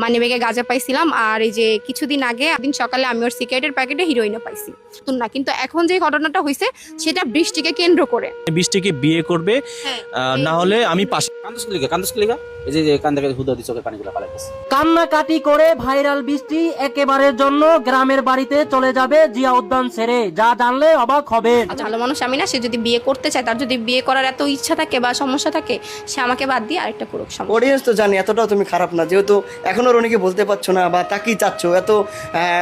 মানিব্যাগে গাঁজা পাইছিলাম, আর এই যে কিছুদিন আগে একদিন সকালে আমি ওর সিগারেটের প্যাকেটে হিরোইনও পাইছি। তো না, কিন্তু এখন যে ঘটনাটা হয়েছে সেটা বৃষ্টিকে কেন্দ্র করে। বৃষ্টিকে বিয়ে করবে, হ্যাঁ, না হলে আমি পাশে। কান্দুস লিগা এই যে কান থেকে হুদা দি চোখের পানিগুলো পালাইতেছে। কান্নাকাটি করে ভাইরাল বৃষ্টি একেবারের জন্য গ্রামের বাড়িতে চলে যাবে জিয়া উদ্যান ছেড়ে, যা জানলে অবাক হবে। আচ্ছা, ভালো মানুষ আমি না, সে যদি বিয়ে করতে চায়, তার যদি বিয়ে করার এত ইচ্ছা থাকে বা সমস্যা থাকে, সে আমাকে বাদ দিয়ে আরেকটা করুক। অডিয়েন্স তো জানি এতটাও তুমি খারাপ না, যেহেতু এখনো রনিকে বলতে পারছো না বা তাকেই চাচ্ছ, এত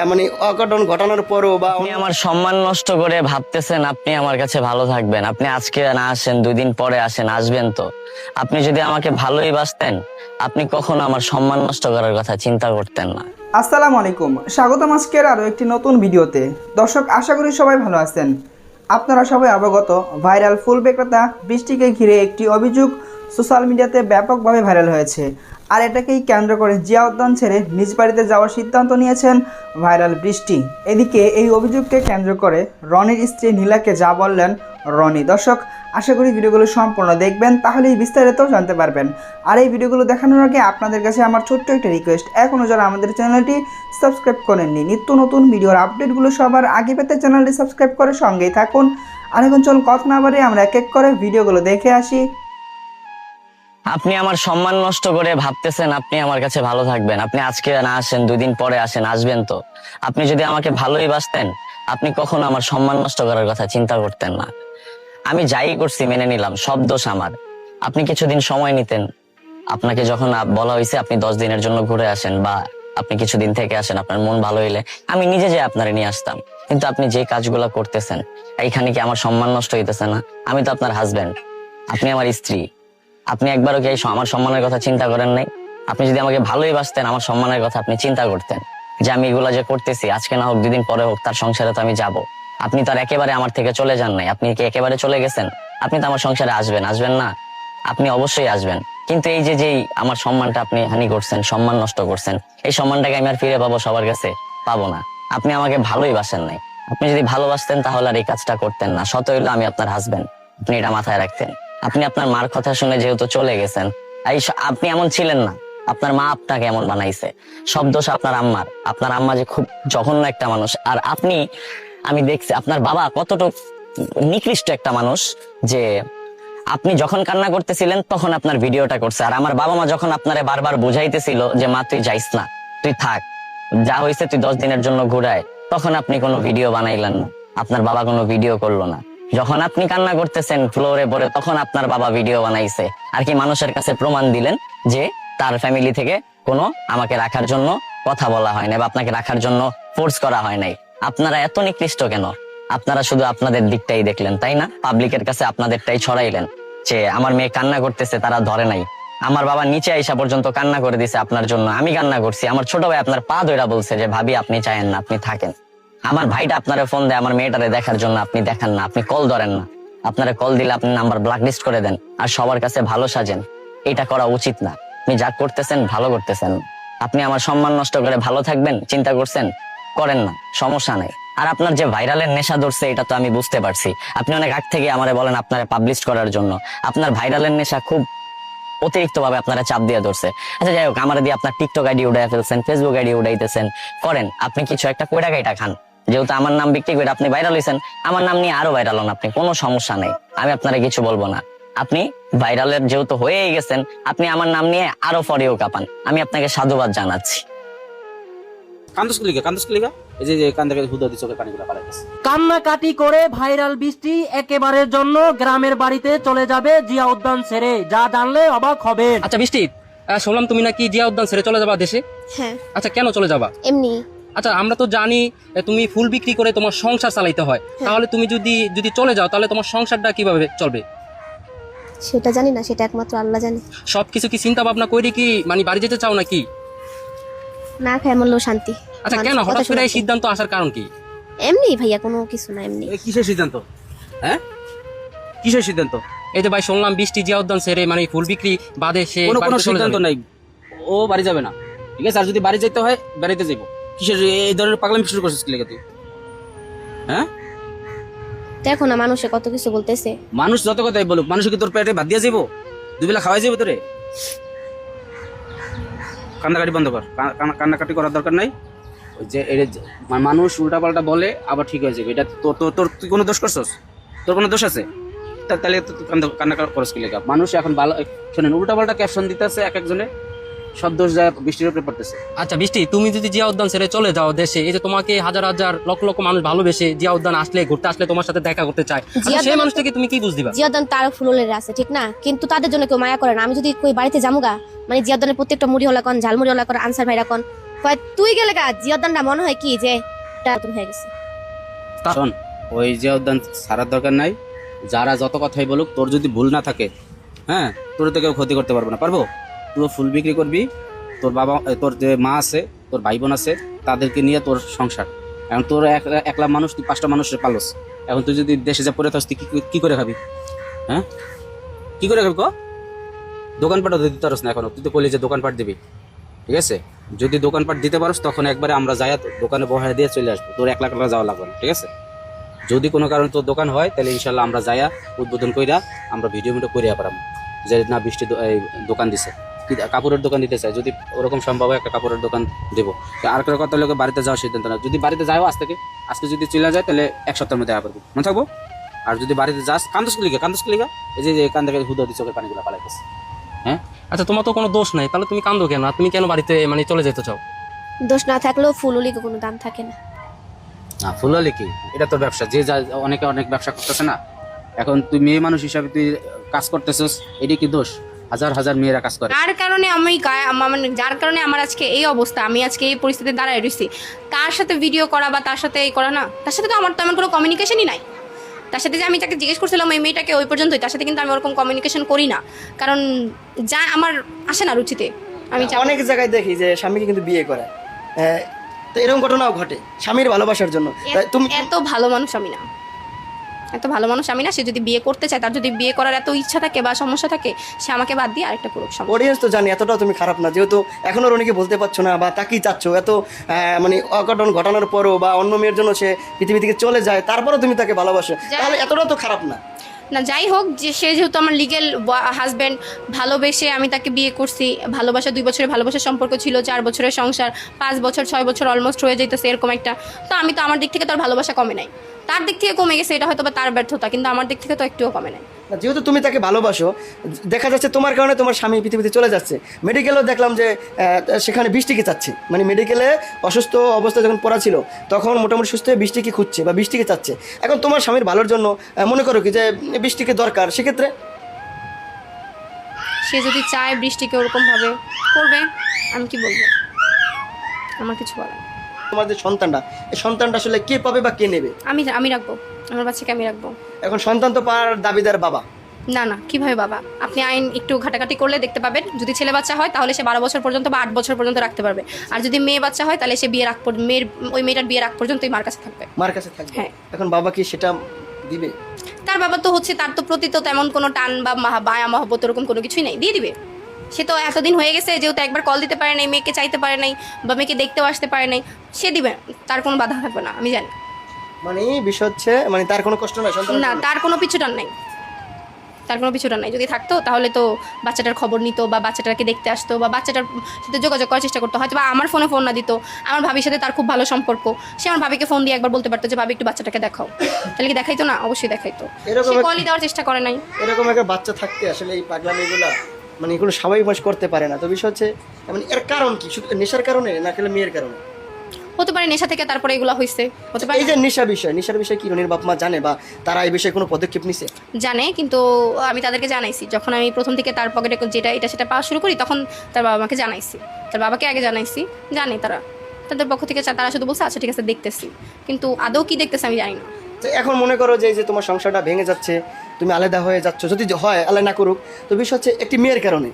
মানে অঘটন ঘটানোর পরও বা আপনি আমার সম্মান নষ্ট করে ভাবতেছেন আপনি আমার কাছে ভালো থাকবেন। আপনি আজকে না আসেন, 2 দিন পরে আসেন, আসবেন তো। আপনি যদি আমাকে ভালোই বাসতেন, আপনি কখনো আমার সম্মান নষ্ট করার কথা চিন্তা করতেন না। আসসালামু আলাইকুম, স্বাগতম আজকের আরও একটি নতুন ভিডিওতে। দর্শক, আশা করি সবাই ভালো আছেন। আপনারা সবাই অবগত, ভাইরাল ফুল বিক্রেতা বৃষ্টিকে ঘিরে একটি অভিযোগ সোশ্যাল মিডিয়াতে ব্যাপকভাবে ভাইরাল হয়েছে। আর এটাকেই কেন্দ্র করে জিয়া উদ্যান ছেড়ে নিজ বাড়িতে যাওয়ার সিদ্ধান্ত নিয়েছেন ভাইরাল বৃষ্টি। এদিকে এই অভিযোগকে কেন্দ্র করে রনির স্ত্রী নীলাকে যা বললেন রনি। দর্শক, আশা করি ভিডিওগুলো সম্পূর্ণ দেখবেন, তাহলেই বিস্তারিত জানতে পারবেন। আর এই ভিডিওগুলো দেখানোর আগে আপনাদের কাছে আমার ছোট্ট একটা রিকোয়েস্ট, এখনও যারা আমাদের চ্যানেলটি সাবস্ক্রাইব করেননি, নিত্য নতুন ভিডিওর আপডেটগুলো সবার আগে পেতে চ্যানেলটি সাবস্ক্রাইব করে সঙ্গেই থাকুন। আর এখন চল কথা না বাড়িয়ে আমরা এক এক করে ভিডিওগুলো দেখে আসি। আপনি আমার সম্মান নষ্ট করে ভাবতেছেন আপনি আমার কাছে ভালো থাকবেন। আপনি আজকে না আসেন, 2 দিন পরে আসেন, আসবেন তো। আপনি যদি আমাকে ভালোই বাসতেন, আপনি কখনো আমার সম্মান নষ্ট করার কথা চিন্তা করতেন না। আমি যাই করছি মেনে নিলাম, সব দোষ আমার। আপনি কিছুদিন সময় নিতেন। আপনাকে যখন বলা হয়েছে আপনি 10 দিনের জন্য ঘুরে আসেন বা আপনি কিছুদিন থেকে আসেন, আপনার মন ভালো হইলে আমি নিজে যে আপনারে নিয়ে আসতাম। কিন্তু আপনি যে কাজগুলো করতেছেন, এইখানে কি আমার সম্মান নষ্ট হইতেছে না? আমি তো আপনার হাজবেন্ড, আপনি আমার স্ত্রী। আপনি একবারও কি আমার সম্মানের কথা চিন্তা করেন নাই? আপনি যদি আমাকে ভালোই বাসতেন, আমার সম্মানের কথা আপনি চিন্তা করতেন যে আমি এগুলা যে করতেছি, আজকে না হোক 2 দিন পরে হোক, তার সংসারে তো আমি যাব। আপনি তো আর একেবারে আমার থেকে চলে যান নাই। আপনি কি একেবারে চলে গেছেন? আপনি তো আমার সংসারে আসবেন না? আপনি অবশ্যই আসবেন। কিন্তু এই যে যেই আমার সম্মানটা আপনি হানি করছেন, সম্মান নষ্ট করছেন, এই সম্মানটাকে আমি আর ফিরে পাবো সবার কাছে? পাবো না। আপনি আমাকে ভালোই বাসেন নাই। আপনি যদি ভালোবাসতেন তাহলে আর এই কাজটা করতেন না। শত হইলো আমি আপনার হাজবেন্ড, আপনি এটা মাথায় রাখতেন। আপনি আপনার মার কথা শুনে যেহেতু চলে গেছেন, আপনি এমন ছিলেন না। আপনার মা আপনাকে এমন বানাইছে। সব দোষ আপনার আম্মার। আপনার আম্মা যে খুব জঘন্য একটা মানুষ। আর আপনি, আমি দেখছি আপনার বাবা কতটুকু নিকৃষ্ট একটা মানুষ, যে আপনি যখন কান্না করতেছিলেন তখন আপনার ভিডিওটা করছে। আর আমার বাবা মা যখন আপনারে বারবার বুঝাইতেছিল যে মা তুই যাইস না, তুই থাক, যা হয়েছে তুই 10 দিনের জন্য ঘুরায়, তখন আপনি কোনো ভিডিও বানাইলেন না। আপনার বাবা কোনো ভিডিও করলো না। যখন আপনি কান্না করতেছেন ফ্লোরে পড়ে, তখন আপনার বাবা ভিডিও বানাইছে। আর কি মানুষের কাছে প্রমাণ দিলেন যে তার ফ্যামিলি থেকে কোনো আমাকে রাখার জন্য কথা বলা হয় না বা আপনাকে রাখার জন্য ফোর্স করা হয় নাই। আপনারা এত নিকৃষ্ট কেন? আপনারা শুধু আপনাদের দিকটাই দেখলেন, তাই না? পাবলিকের কাছে আপনাদেরটাই ছড়াইলেন যে আমার মেয়ে কান্না করতেছে, তারা ধরে নাই। আমার বাবা নিচে আইসা পর্যন্ত কান্না করে দিছে আপনার জন্য। আমি কান্না করছি। আমার ছোট ভাই আপনার পা ধইরা বলছে যে ভাবি আপনি চায়েন না, আপনি থাকেন। আমার ভাইটা আপনারে ফোন দেয় আমার মেয়েটারে দেখার জন্য, আপনি দেখান না, আপনি কল ধরেন না। আপনারে কল দিলে আপনি নাম্বার ব্ল্যাকলিস্ট করে দেন আর সবার কাছে ভালো সাজেন। এটা করা উচিত না। আপনি যা করতেছেন ভালো করতেছেন। আপনি আমার সম্মান নষ্ট করে ভালো থাকবেন চিন্তা করছেন? করেন না, সমস্যা নাই। আর আপনার যে ভাইরালের নেশা ধরছে এটা তো আমি বুঝতে পারছি। আপনি অনেক আগ থেকে আমারে বলেন আপনারে পাবলিশ করার জন্য। আপনার ভাইরালের নেশা খুব অতিরিক্ত ভাবে আপনারা চাপ দিয়ে ধরছে। আচ্ছা যাই হোক, আমার দিয়ে আপনার টিকটক আইডি উড়াই ফেলছেন, ফেসবুক আইডি উড়াইতেছেন, করেন। আপনি কিছু একটা কইরা গাইটা খান। যেহেতু আমার নাম বিক্রি করে আপনি ভাইরাল হয়েছেন, আমার নাম নিয়ে আরো ভাইরাল হন আপনি, কোনো সমস্যা নেই। আমি আপনারা কিছু বলবো না। আপনি ভাইরালের যেহেতু হয়েই গেছেন, আপনি আমার নাম নিয়ে আরো ফরেও কাপান। আমি আপনাকে সাধুবাদ জানাচ্ছি। কান্দুস লিগা এই যে কান থেকে হুদা দি চোখের পানিগুলো পালাইতেছে। কান্নাকাটি করে ভাইরাল বৃষ্টি একেবারের জন্য গ্রামের বাড়িতে চলে যাবে জিয়া উদ্যান ছেড়ে, যা জানলে অবাক হবে। আচ্ছা বৃষ্টি, শুনলাম তুমি নাকি জিয়া উদ্যান ছেড়ে চলে যাবা দেশে। হ্যাঁ। আচ্ছা কেন চলে যাবা? এমনি। আচ্ছা আমরা তো জানি তুমি ফুল বিক্রি করে তোমার সংসার চালাইতে হয়, তাহলে তুমি যদি চলে যাও তাহলে তোমার সংসারটা কিভাবে চলবে? সেটা জানি না, সেটা একমাত্র আল্লাহ জানে। সবকিছু কি চিন্তা ভাবনা কইরে কি মানে বাড়ি যেতে চাও নাকি? না খায় মরলেও শান্তি। আচ্ছা কেন হঠাৎ করে এই সিদ্ধান্ত আসার কারণ কি? এমনি ভাইয়া, কোনো কিছু না, এমনি। কিসের সিদ্ধান্ত? হ্যাঁ, কিসের সিদ্ধান্ত? এই যে ভাই শুনলাম বৃষ্টি জিয়া উদ্যান ছেড়ে মানে ফুল বিক্রি বাদে সে কোনো সিদ্ধান্ত নাই। ও বাড়ি যাবে না, ঠিক আছে? আর যদি বাড়ি যেতে হয় বাড়িতে যাবো। কিসের এই ধরনের পাগলামি শুরু করছিস কি লেগে তুই? হ্যাঁ, দেখো না মানুষে কত কিছু বলতেছে। মানুষ যত কথাই বলুক, মানুষ কি তোর পেটে ভাত দিয়ে যাবো? 2 বেলা খাওয়াই যাবো তোরে? কান্নাকাটি বন্ধ কর, কান্নাকাটি করার দরকার নাই। ওই যে মানুষ উল্টাপাল্টা বলে আবার ঠিক হয়ে যাবে, এটা তোর তোর তোর তুই কোনো দোষ করছস? তোর কোনো দোষ আছে? তাহলে কান্না করস কি লেখা? মানুষ এখন ভালো শোনেন, উল্টাপাল্টা ক্যাপশন দিতেছে এক একজনে, সব দোষ যায় বৃষ্টির উপরে পড়তেছে। আচ্ছা বৃষ্টি, তুমি যদি জিয়া উদ্যান ছেড়ে চলে যাও দেশে, এই যে তোমাকে হাজার হাজার লক্ষ লক্ষ মানুষ ভালোবেসে জিয়া উদ্যান আসলে ঘুরতে আসলে তোমার সাথে দেখা করতে চায়, আচ্ছা, সেই মানুষটাকে তুমি কি বুঝ দিবা? জিয়াউদ্দান তার ফুলের আছে ঠিক না, কিন্তু তাদের জন্য কেউ মায়া করে না। আমি যদি কই বাড়িতে জামুগা, মানে জিয়াউদ্দানের প্রত্যেকটা মুড়ি হলা কোন ঝালমুড়ি হলা কোন আনসার ভাইরা কোন কয় তুই গেলে গা, জিয়াউদ্দানটা মনে হয় কি যে নতুন হয়ে গেছে। শোন, ওই জিয়া উদ্যান ছাড়ার দরকার নাই। যারা যত কথাই বলুক, তোর যদি ভুল না থাকে, হ্যাঁ, তোর তো কেউ ক্ষতি করতে পারবো না। পারবো? তুই ফুল বিক্রি করবি, তোর বাবা, তোর যে মা আছে, তোর ভাই বোন আছে, তাদেরকে নিয়ে তোর সংসার। এখন তোর একলা মানুষ, তুই 5টা মানুষের পালস। এখন তুই যদি দেশে যা পড়ে থাকস, তুই কি করে খাবি? হ্যাঁ, কি করে খাবি? দোকানপাটও দিতে পারস না এখনো। তুই তো বলি যে দোকানপাট দিবি, ঠিক আছে? যদি দোকানপাট দিতে পারস, তখন একবারে আমরা যাই দোকানে বহায় দিয়ে চলে আসবো, তোর 1 লাখ টাকা যাওয়া লাগবে না, ঠিক আছে? যদি কোনো কারণে তোর দোকান হয়, তাহলে ইনশাল্লাহ আমরা যাইয়া উদ্বোধন কইরা আমরা ভিডিও করিয়া পারাম যে না বৃষ্টি দোকান দিছে, কাপড়ের দোকান দিতে চাই। যদি ওরকম সম্ভব হয়, একটা কাপড়ের দোকান দেবো। আর একটা কথা লোকে বাড়িতে যাওয়ার সিদ্ধান্ত না। যদি বাড়িতে যাও আজকে যদি চলে যায়, তাহলে 1 সপ্তাহের মধ্যে দেখা করবো, মনে থাকবো। আর যদি বাড়িতে যাস, কান্দস লিগা এই যে কান্দে হুদা দিয়ে চোখের পানিগুলো পালাইতেছে। হ্যাঁ, আচ্ছা, তোমার তো কোনো দোষ নাই, তাহলে তুমি কান্দো কেন? আর তুমি কেন বাড়িতে মানে চলে যেতে চাও? দোষ না থাকলেও ফুলুলিকে কোনো দাম থাকে না। না, ফুল হলে কি, এটা তোর ব্যবসা। যে অনেকে অনেক ব্যবসা করতেছে না, এখন তুই মেয়ে মানুষ হিসাবে তুই কাজ করতেছিস, এটা কি দোষ? হাজার হাজার মেয়েরা কাজ করে। যার কারণে যার কারণে আমার আজকে এই অবস্থা, আমি আজকে এই পরিস্থিতিতে দাঁড়ায় রয়েছি, তার সাথে ভিডিও করা বা তার সাথে এই করা না, তার সাথে তো আমার তেমন কোনো কমিউনিকেশনই নাই। তার সাথে যে আমি তাকে জিজ্ঞেস করছিলাম এই মেয়েটাকে, ওই পর্যন্তই। তার সাথে কিন্তু আমি ওরকম কমিউনিকেশন করি না, কারণ যা আমার আসে না রুচিতে। আমি অনেক জায়গায় দেখি যে স্বামীকে কিন্তু বিয়ে করে, তো এরকম ঘটনাও ঘটে স্বামীর ভালোবাসার জন্য। তুমি এত ভালো মানুষ আমি না, এত ভালো মানুষ আমি না। সে যদি বিয়ে করতে চায়, তার যদি বিয়ে করার এত ইচ্ছা থাকে বা সমস্যা থাকে, সে আমাকে বাদ দিয়ে আরেকটা পুরুষ সমস্যা। অডিয়েন্স তো জানি এতটাও তুমি খারাপ না, যেহেতু এখনো রনিকে বলতে পারছো না বা তাকেই চাচ্ছ। এত মানে অঘটন ঘটানোর পরও বা অন্য মেয়ের জন্য সে পৃথিবী থেকে চলে যায়, তারপরেও তুমি তাকে ভালোবাসো, তাহলে এতটাও তো খারাপ না। না, যাই হোক, যে সে যেহেতু আমার লিগেল হাজব্যান্ড, ভালোবেসে আমি তাকে বিয়ে করছি, ভালোবাসা 2 বছরের ভালোবাসার সম্পর্ক ছিল, 4 বছরের সংসার, 5 বছর 6 বছর অলমোস্ট হয়ে যাইতেছে এরকম একটা। তো আমি তো আমার দিক থেকে তার ভালোবাসা কমে নাই, তার দিক থেকে কমে গেছে, এটা হয়তো বা তার ব্যর্থতা, কিন্তু আমার দিক থেকে তো একটুও কমে নাই। যেহেতু তুমি তাকে ভালোবাসো, দেখা যাচ্ছে তোমার কারণে তোমার স্বামী পৃথিবীতে চলে যাচ্ছে। মেডিকেলেও দেখলাম যে সেখানে বৃষ্টিকে চাচ্ছে, মানে মেডিকেলে অসুস্থ অবস্থা যখন পড়া ছিল, তখন মোটামুটি সুস্থ হয়ে বৃষ্টিকে খুঁজছে বা বৃষ্টিকে চাচ্ছে। এখন তোমার স্বামীর ভালোর জন্য মনে করো কি যে বৃষ্টিকে দরকার, সেক্ষেত্রে সে যদি চায় বৃষ্টিকে ওরকমভাবে করবে, আমি কি বলবো, আমার কিছু বলার। তোমার যে সন্তানটা, এই সন্তানটা আসলে কে পাবে বা কে নেবে? আমি রাখবো, আমার বাচ্চাকে আমি রাখবো। এখন সন্তান তো পাওয়ার দাবিদার বাবা। না, কিভাবে বাবা? আপনি আইন একটু ঘাটাঘাটি করলে দেখতে পাবেন, যদি ছেলে বাচ্চা হয় তাহলে সে 12 বছর পর্যন্ত বা 8 বছর পর্যন্ত রাখতে পারবে, আর যদি মেয়ে বাচ্চা হয় তাহলে সে বিয়ের আগ পর্যন্ত, ওই মেয়েটার বিয়ের আগ পর্যন্তই মার কাছে থাকবে। মার কাছে থাকবে, হ্যাঁ। এখন বাবা কি সেটা দিবে? তার বাবা তো হচ্ছে, তার তো প্রতি তো তেমন কোনো টান বা মায়া মহব্বত এরকম কোনো কিছুই নেই, দিয়ে দিবে। সে তো এতদিন হয়ে গেছে, যেহেতু একবার কল দিতে পারে নাই, মেয়েকে চাইতে পারে নাই বা মেয়েকে দেখতেও আসতে পারে নাই, সে দিবে, তার কোনো বাধা থাকবে না, আমি জানি। মানে বিষয় হচ্ছে, মানে তার কোনো কষ্ট নাই সন্তান? না, তার কোনো পিছুটান নাই, তার কোনো পিছুটান নাই। যদি থাকতো তাহলে তো বাচ্চাটার খবর নিত বা বাচ্চাটাকে দেখতে আসতো বা বাচ্চাটার সাথে যোগাযোগ করার চেষ্টা করতো, হয়তো বা আমার ফোনে ফোন না দিত। আমার ভাবির সাথে তার খুব ভালো সম্পর্ক, সে আমার ভাবিকে ফোন দিয়ে একবার বলতে পারতো যে ভাবি একটু বাচ্চাটাকে দেখাও, তাহলে কি দেখাইতো না? অবশ্যই দেখাইতো। এরকম সে কলই দেওয়ার চেষ্টা করে নাই। এরকম একটা বাচ্চা থাকতে আসলে এই পাগলামিগুলা, মানে এগুলো স্বাভাবিক মানুষ করতে পারে না। তো বিষয় হচ্ছে, মানে এর কারণ কি? শুধু নেশার কারণে না খেলে মেয়ের কারণে? হতে পারে নেশা থেকে তারপরে এগুলো হয়েছে, হতে পারে। এই যে নেশার বিষয় কি রনির বাপ মা জানে বা তারা এই বিষয়ে কোনো পদক্ষেপ নিছে? জানে, কিন্তু আমি তাদেরকে জানাইছি। যখন আমি প্রথম থেকে তার পকেটে যেটা এটা সেটা পাওয়া শুরু করি, তখন তার বাবা মাকে জানাইছি, তার বাবাকে আগে জানাইছি। জানে তারা, তাদের পক্ষ থেকে তারা শুধু বলছে আচ্ছা ঠিক আছে দেখতেছি, কিন্তু আদৌ কি দেখতেছে আমি জানি না। তো এখন মনে করো যে তোমার সংসারটা ভেঙে যাচ্ছে, তুমি আলাদা হয়ে যাচ্ছ, যদি হয় আল্লাহ না করুক, তো বিষয় হচ্ছে একটি মেয়ের কারণে,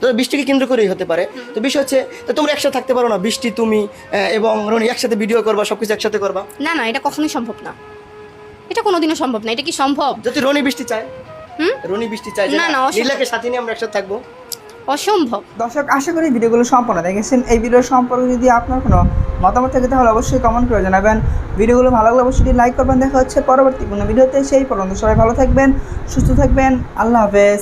তো বৃষ্টিকে কেন্দ্র করেই হতে পারে। তো বিষয় হচ্ছে, তো তোমরা একসাথে থাকতে পারো না? বৃষ্টি, তুমি এবং রনি একসাথে ভিডিও করবা, সবকিছু একসাথে করবা? না, এটা কখনোই সম্ভব না, এটা কোনোদিনও সম্ভব না। এটা কি সম্ভব? যদি রনি বৃষ্টি চায়, রনি বৃষ্টি চায় যে না, নীলাকে সাথে নিয়ে আমরা একসাথে থাকবো, অসম্ভব। দর্শক, আশা করি ভিডিওগুলো সম্পূর্ণ দেখেছেন। এই ভিডিও সম্পর্কে যদি আপনার কোনো মতামত থাকে তাহলে অবশ্যই কমেন্ট করে জানাবেন। ভিডিওগুলো ভালো লাগলে অবশ্যই লাইক করবেন। দেখা হচ্ছে পরবর্তী কোনো ভিডিওতে, সেই পর্যন্ত সবাই ভালো থাকবেন, সুস্থ থাকবেন, আল্লাহ হাফেজ।